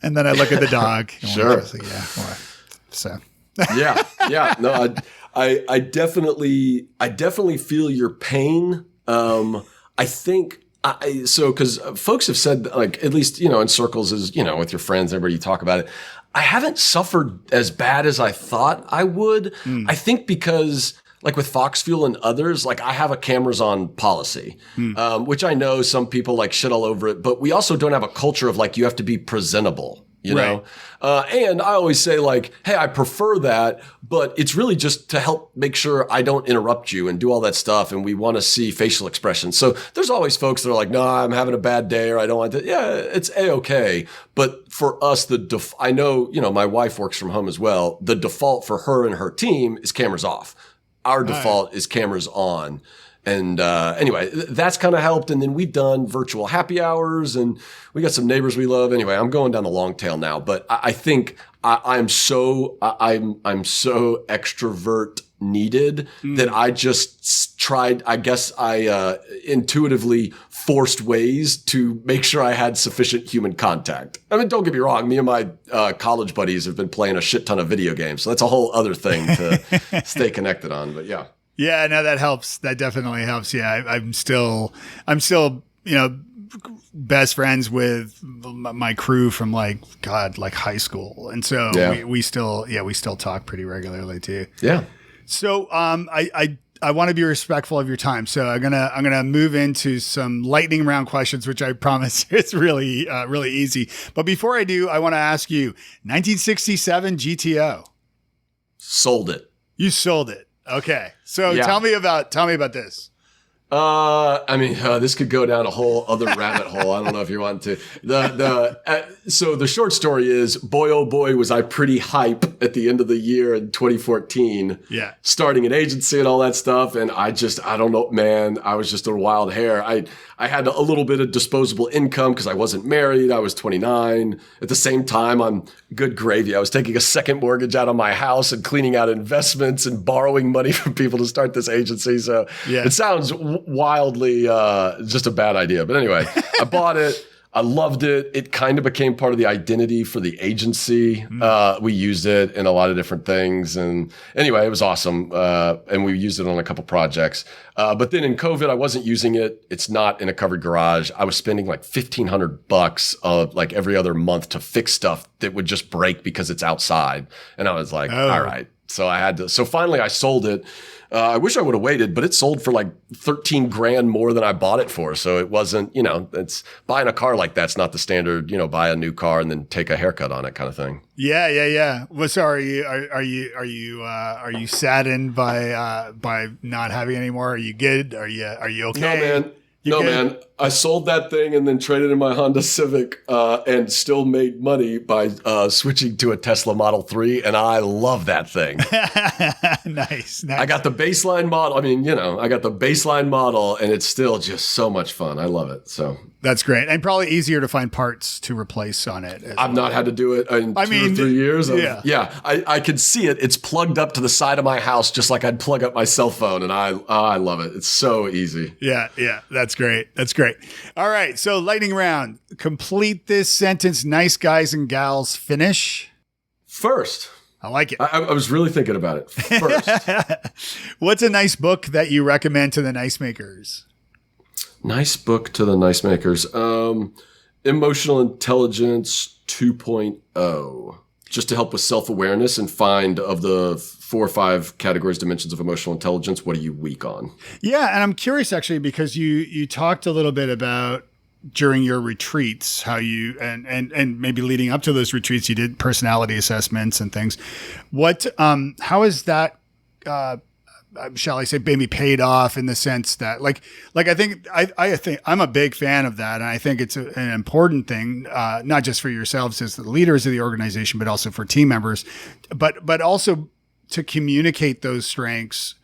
and then I look at the dog. Sure. Like, so. Yeah. No, I definitely feel your pain. I think, because folks have said, like, at least, in circles as, with your friends, everybody, you talk about it. I haven't suffered as bad as I thought I would. I think because like with FoxFuel and others, like I have a cameras on policy, which I know some people like shit all over it, but we also don't have a culture of like, you have to be presentable. you know? And I always say like, hey, I prefer that, but it's really just to help make sure I don't interrupt you and do all that stuff. And we want to see facial expressions. So there's always folks that are like, no, I'm having a bad day or I don't want to. Yeah, it's A-okay. But for us, I know, you know, my wife works from home as well. The default for her and her team is cameras off. Our default is cameras on. And anyway, that's kind of helped. And then we've done virtual happy hours and we got some neighbors we love. Anyway, I'm going down the long tail now, but I think I'm so extrovert needed that I just tried, I guess I intuitively forced ways to make sure I had sufficient human contact. I mean, don't get me wrong. Me and my college buddies have been playing a shit ton of video games. So that's a whole other thing to stay connected on. But yeah. Yeah, no, that helps. That definitely helps. Yeah, I'm still, you know, best friends with my crew from like high school, and so we still talk pretty regularly too. Yeah. So I want to be respectful of your time, so I'm gonna move into some lightning round questions, which I promise it's really easy. But before I do, I want to ask you: 1967 GTO. Sold it. You sold it. Okay. So tell me about this. I mean, this could go down a whole other rabbit hole. I don't know if you want to. So the short story is, boy, oh boy, was I pretty hype at the end of the year in 2014. Yeah. Starting an agency and all that stuff. And I don't know, man, I was just a wild hair. I had a little bit of disposable income because I wasn't married. I was 29. At the same time, I'm good gravy. I was taking a second mortgage out on my house and cleaning out investments and borrowing money from people to start this agency. So it sounds wildly just a bad idea. But anyway, I bought it. I loved it. It kind of became part of the identity for the agency. We used it in a lot of different things. And anyway, it was awesome. And we used it on a couple projects. But then in COVID, I wasn't using it. It's not in a covered garage. I was spending like $1,500 like every other month to fix stuff that would just break because it's outside. And I was like, all right. So finally I sold it. I wish I would have waited, but it sold for like 13 grand more than I bought it for. So it wasn't, you know, it's buying a car like that's not the standard, you know, buy a new car and then take a haircut on it kind of thing. Yeah. Well, so are you saddened by not having any more? Are you good? Are you okay? No, man. I sold that thing and then traded in my Honda Civic and still made money by switching to a Tesla Model 3. And I love that thing. Nice. I got the baseline model. I mean, you know, I got the baseline model and it's still just so much fun. I love it. So that's great. And probably easier to find parts to replace on it. I've not had to do it in 2 or 3 years. I can see it. It's plugged up to the side of my house just like I'd plug up my cell phone. And I love it. It's so easy. Yeah. That's great. All right. So lightning round. Complete this sentence. Nice guys and gals finish. First. I like it. I was really thinking about it. First. What's a nice book that you recommend to the nice makers? Nice book to the nice makers. Emotional Intelligence 2.0. Just to help with self-awareness and find of the 4 or 5 categories, dimensions of emotional intelligence, what are you weak on? Yeah. And I'm curious actually, because you talked a little bit about during your retreats, how you, and maybe leading up to those retreats, you did personality assessments and things. How is that, shall I say, maybe paid off in the sense that like I think I'm a big fan of that. And I think it's an important thing, not just for yourselves as the leaders of the organization, but also for team members, but also to communicate those strengths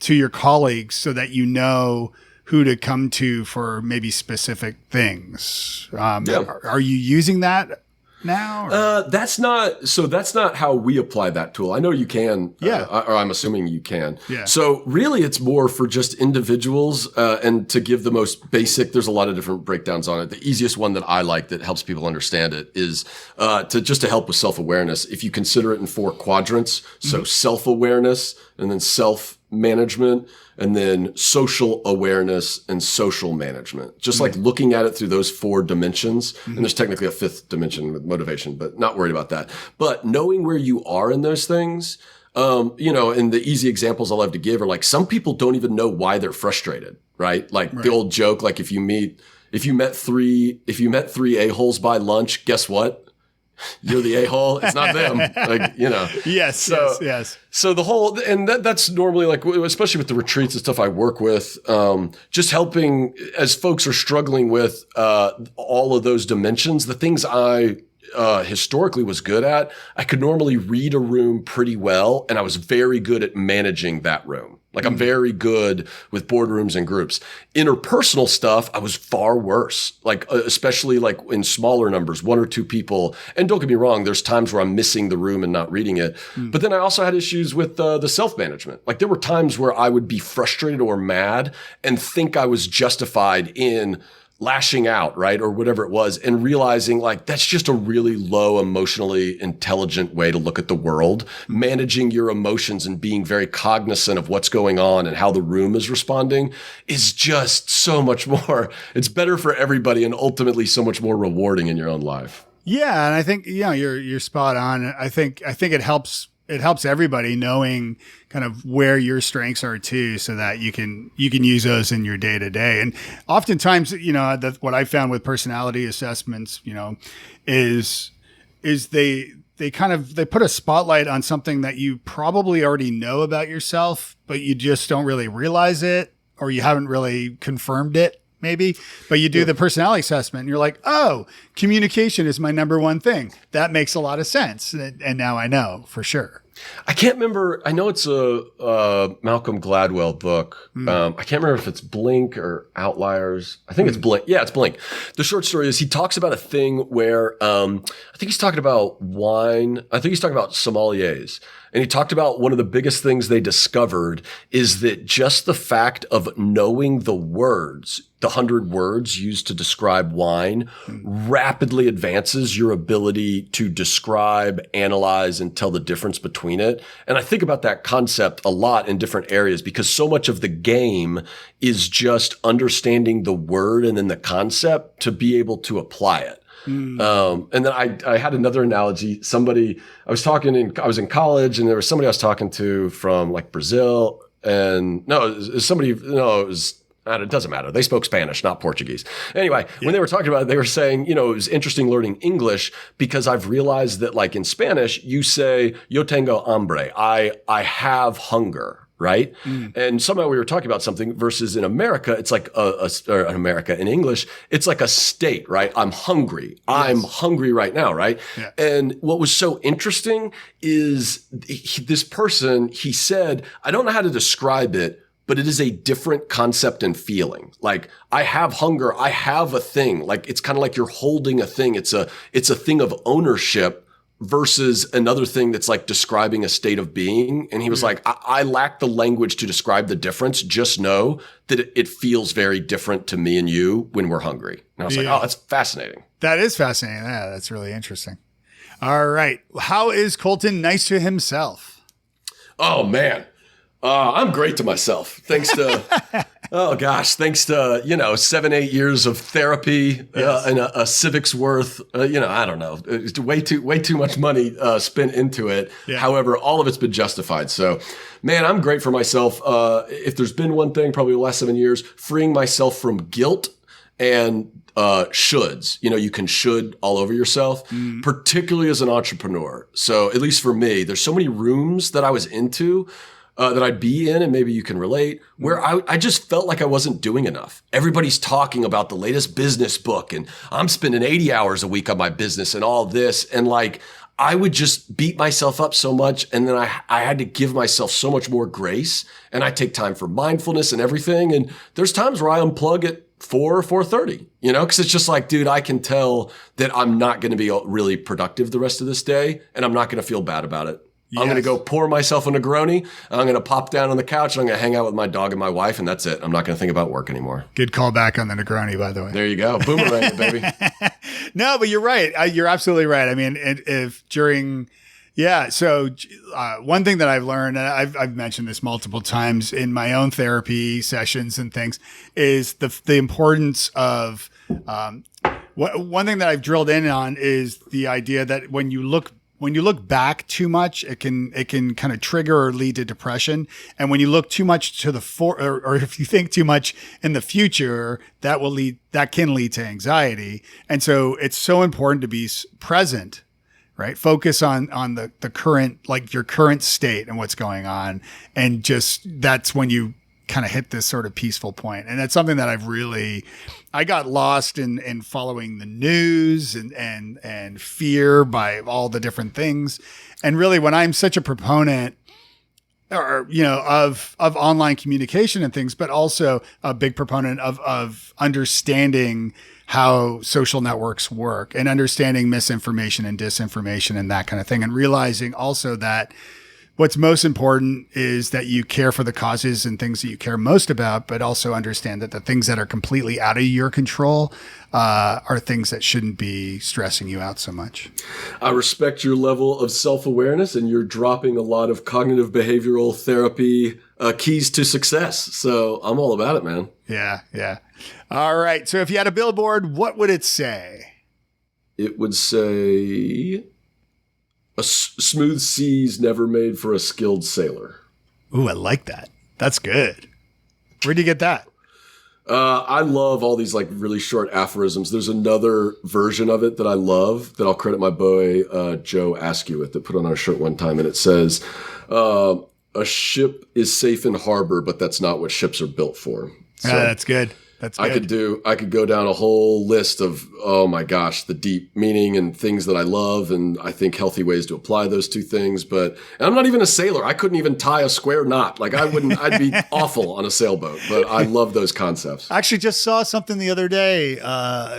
to your colleagues so that you know who to come to for maybe specific things. Are you using that now? That's not how we apply that tool. I know you can, or I'm assuming you can. Yeah. So really it's more for just individuals, and to give the most basic, there's a lot of different breakdowns on it. The easiest one that I like that helps people understand it is, to help with self-awareness. If you consider it in 4 quadrants, so self-awareness and then self-management, and then social awareness and social management. Just like looking at it through those 4 dimensions. And there's technically a 5th dimension with motivation, but not worried about that. But knowing where you are in those things, you know, and the easy examples I love to give are like, some people don't even know why they're frustrated, right? Like the old joke, like if you met 3 a-holes by lunch, guess what? you're the a-hole. It's not them. Like, Yes. So the whole, and that's normally like, especially with the retreats and stuff I work with, just helping as folks are struggling with all of those dimensions, the things I historically was good at, I could normally read a room pretty well. And I was very good at managing that room. Like I'm very good with boardrooms and groups. Interpersonal stuff, I was far worse. Like, especially like in smaller numbers, 1 or 2 people. And don't get me wrong, there's times where I'm missing the room and not reading it. But then I also had issues with the self-management. Like there were times where I would be frustrated or mad and think I was justified in lashing out, right? Or whatever it was, and realizing like that's just a really low emotionally intelligent way to look at the world. Managing your emotions and being very cognizant of what's going on and how the room is responding is just so much more. It's better for everybody and ultimately so much more rewarding in your own life. Yeah. And I think, you're spot on. I think it helps everybody knowing kind of where your strengths are too, so that you can use those in your day to day. And oftentimes, what I found with personality assessments, is they put a spotlight on something that you probably already know about yourself, but you just don't really realize it, or you haven't really confirmed it. Maybe, but you do the personality assessment and you're like, oh, communication is my number one thing. That makes a lot of sense. And now I know for sure. I can't remember. I know it's a Malcolm Gladwell book. I can't remember if it's Blink or Outliers. I think it's Blink. Yeah, it's Blink. The short story is he talks about a thing where I think he's talking about wine. I think he's talking about sommeliers. And he talked about one of the biggest things they discovered is that just the fact of knowing the words, the 100 words used to describe wine, rapidly advances your ability to describe, analyze, and tell the difference between it. And I think about that concept a lot in different areas because so much of the game is just understanding the word and then the concept to be able to apply it. And then I had another analogy. I was in college and there was somebody I was talking to from like Brazil it doesn't matter. They spoke Spanish, not Portuguese. Anyway, when they were talking about it, they were saying, it was interesting learning English because I've realized that like in Spanish, you say, yo tengo hambre. I have hunger. Right. And somehow we were talking about something versus in America, it's like in English, it's like a state, right? I'm hungry. Yes. I'm hungry right now. Right. Yeah. And what was so interesting is this person, he said, I don't know how to describe it, but it is a different concept and feeling. Like I have hunger. I have a thing. Like it's kind of like you're holding a thing. It's a thing of ownership versus another thing that's like describing a state of being. And he was like, I lack the language to describe the difference. Just know that it feels very different to me and you when we're hungry. And I was like, oh, that's fascinating. That is fascinating. Yeah, that's really interesting. All right. How is Colton nice to himself? Oh, man. I'm great to myself. Thanks to, thanks to, 7-8 years of therapy, and a civic's worth, I don't know, it's way too much money, spent into it. Yeah. However, all of it's been justified. So, man, I'm great for myself. If there's been one thing, probably the last 7 years, freeing myself from guilt and shoulds. You can should all over yourself, particularly as an entrepreneur. So at least for me, there's so many rooms that I was into that I'd be in, and maybe you can relate, where I just felt like I wasn't doing enough. Everybody's talking about the latest business book, and I'm spending 80 hours a week on my business and all this. And like, I would just beat myself up so much. And then I had to give myself so much more grace, and I take time for mindfulness and everything. And there's times where I unplug at 4 or 4:30, because it's just like, dude, I can tell that I'm not going to be really productive the rest of this day, and I'm not going to feel bad about it. Yes. I'm going to go pour myself a Negroni. I'm going to pop down on the couch and I'm going to hang out with my dog and my wife, and that's it. I'm not going to think about work anymore. Good call back on the Negroni, by the way. There you go. Boomerang it, baby. No, but you're right. You're absolutely right. I mean, so one thing that I've learned, and I've mentioned this multiple times in my own therapy sessions and things, is the importance of one thing that I've drilled in on is the idea that when you look back too much, it can kind of trigger or lead to depression. And when you look too much to or if you think too much in the future, that can lead to anxiety. And so it's so important to be present right? Focus on the current, like your current state and what's going on. And just, that's when you kind of hit this sort of peaceful point. And that's something that I got lost in following the news and fear by all the different things. And really, when I'm such a proponent of online communication and things, but also a big proponent of understanding how social networks work and understanding misinformation and disinformation and that kind of thing. And realizing also that what's most important is that you care for the causes and things that you care most about, but also understand that the things that are completely out of your control are things that shouldn't be stressing you out so much. I respect your level of self-awareness, and you're dropping a lot of cognitive behavioral therapy keys to success. So I'm all about it, man. Yeah. All right. So if you had a billboard, what would it say? It would say, "A smooth sea's never made for a skilled sailor." Ooh, I like that. That's good. Where'd you get that? I love all these like really short aphorisms. There's another version of it that I love that I'll credit my boy Joe Askew with, that put on our shirt one time, and it says, "A ship is safe in harbor, but that's not what ships are built for." So, that's good. That's good. I could go down a whole list of, oh my gosh, the deep meaning and things that I love, and I think healthy ways to apply those two things. But I'm not even a sailor. I couldn't even tie a square knot. Like I'd be awful on a sailboat, but I love those concepts. I actually just saw something the other day,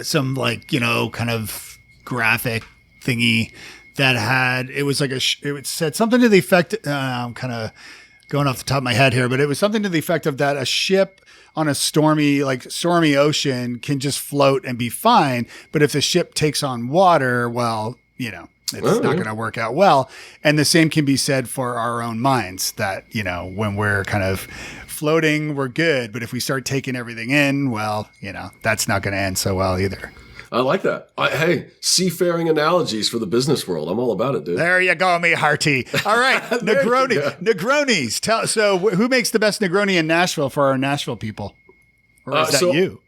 some kind of graphic thingy that it said something to the effect, I'm kind of going off the top of my head here, but it was something to the effect of that a ship on a stormy ocean can just float and be fine. But if the ship takes on water, well, it's not going to work out well. And the same can be said for our own minds, that, when we're kind of floating, we're good. But if we start taking everything in, well, that's not going to end so well either. I like that. Hey, seafaring analogies for the business world. I'm all about it, dude. There you go, me hearty. All right, Negronis. So who makes the best Negroni in Nashville for our Nashville people? Or is that you?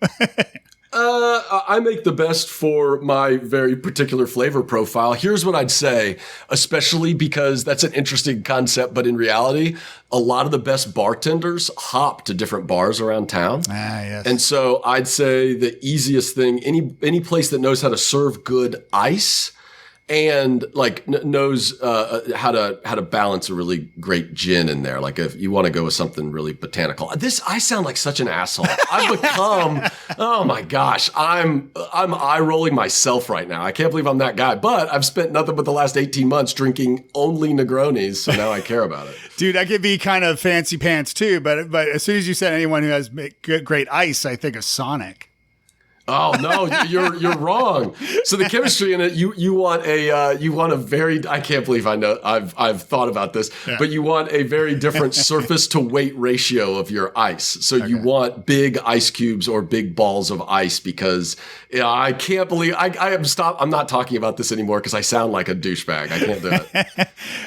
I make the best for my very particular flavor profile. Here's what I'd say, especially because that's an interesting concept, but in reality, a lot of the best bartenders hop to different bars around town. Yes. And so I'd say the easiest thing, any place that knows how to serve good ice and knows how to balance a really great gin in there. Like if you want to go with something really botanical. I sound like such an asshole. I've become, oh my gosh, I'm eye rolling myself right now. I can't believe I'm that guy. But I've spent nothing but the last 18 months drinking only Negronis, so now I care about it. Dude, I could be kind of fancy pants too, but as soon as you said anyone who has great ice, I think of Sonic. Oh no, you're wrong. So the chemistry in it, you want a very, I can't believe I've thought about this, but you want a very different surface to weight ratio of your ice. So you want big ice cubes or big balls of ice, because I can't believe I'm not talking about this anymore because I sound like a douchebag. I can't do it.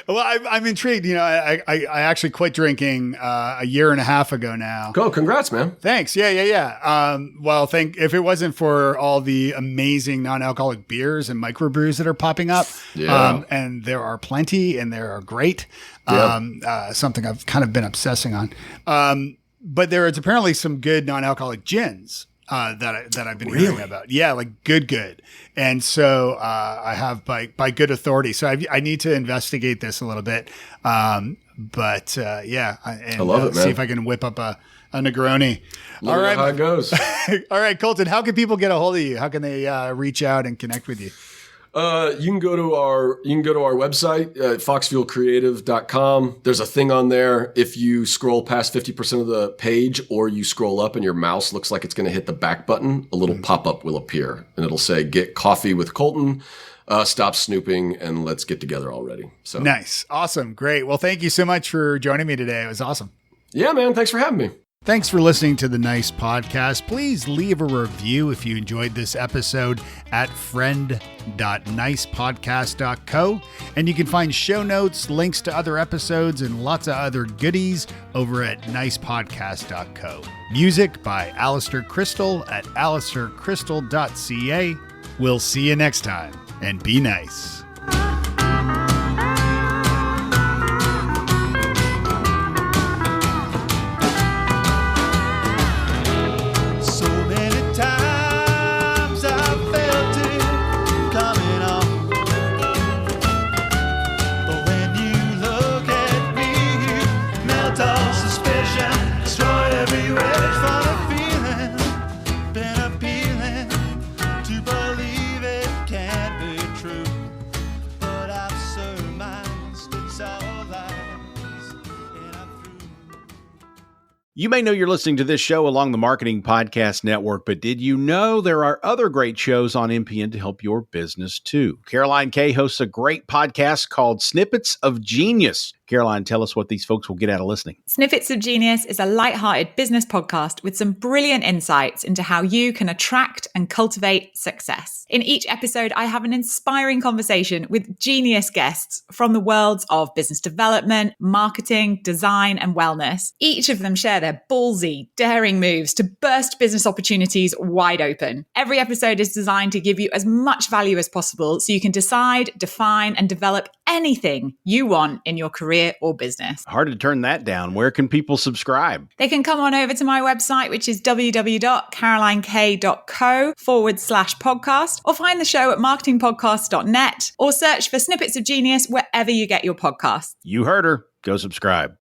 Well, I'm intrigued. I actually quit drinking a year and a half ago now. Go, congrats, man. Thanks. Yeah. Well, if it wasn't for all the amazing non-alcoholic beers and microbrews that are popping up, and there are plenty, and they are great. Something I've kind of been obsessing on. But there is apparently some good non-alcoholic gins that I've been hearing about. Yeah, like good. And so I have by good authority. So I need to investigate this a little bit. I love it, man. See if I can whip up a Negroni. All right, how it goes. All right, Colton, how can people get a hold of you? How can they reach out and connect with you? You can go to our website, FoxFuelCreative.com. There's a thing on there. If you scroll past 50% of the page, or you scroll up and your mouse looks like it's going to hit the back button, a little pop-up will appear, and it'll say, "Get coffee with Colton. Stop snooping and let's get together already." So nice. Awesome. Great. Well, thank you so much for joining me today. It was awesome. Yeah, man. Thanks for having me. Thanks for listening to the Nice Podcast. Please leave a review if you enjoyed this episode at friend.nicepodcast.co. And you can find show notes, links to other episodes, and lots of other goodies over at nicepodcast.co. Music by Alistair Crystal at alistaircrystal.ca. We'll see you next time, and be nice. You may know you're listening to this show along the Marketing Podcast Network, but did you know there are other great shows on MPN to help your business too? Caroline Kay hosts a great podcast called Snippets of Genius. Caroline, tell us what these folks will get out of listening. Snippets of Genius is a lighthearted business podcast with some brilliant insights into how you can attract and cultivate success. In each episode, I have an inspiring conversation with genius guests from the worlds of business development, marketing, design, and wellness. Each of them share their ballsy, daring moves to burst business opportunities wide open. Every episode is designed to give you as much value as possible so you can decide, define, and develop anything you want in your career or business. Hard to turn that down. Where can people subscribe? They can come on over to my website, which is www.carolinekay.co/podcast, or find the show at marketingpodcast.net, or search for Snippets of Genius wherever you get your podcasts. You heard her. Go subscribe.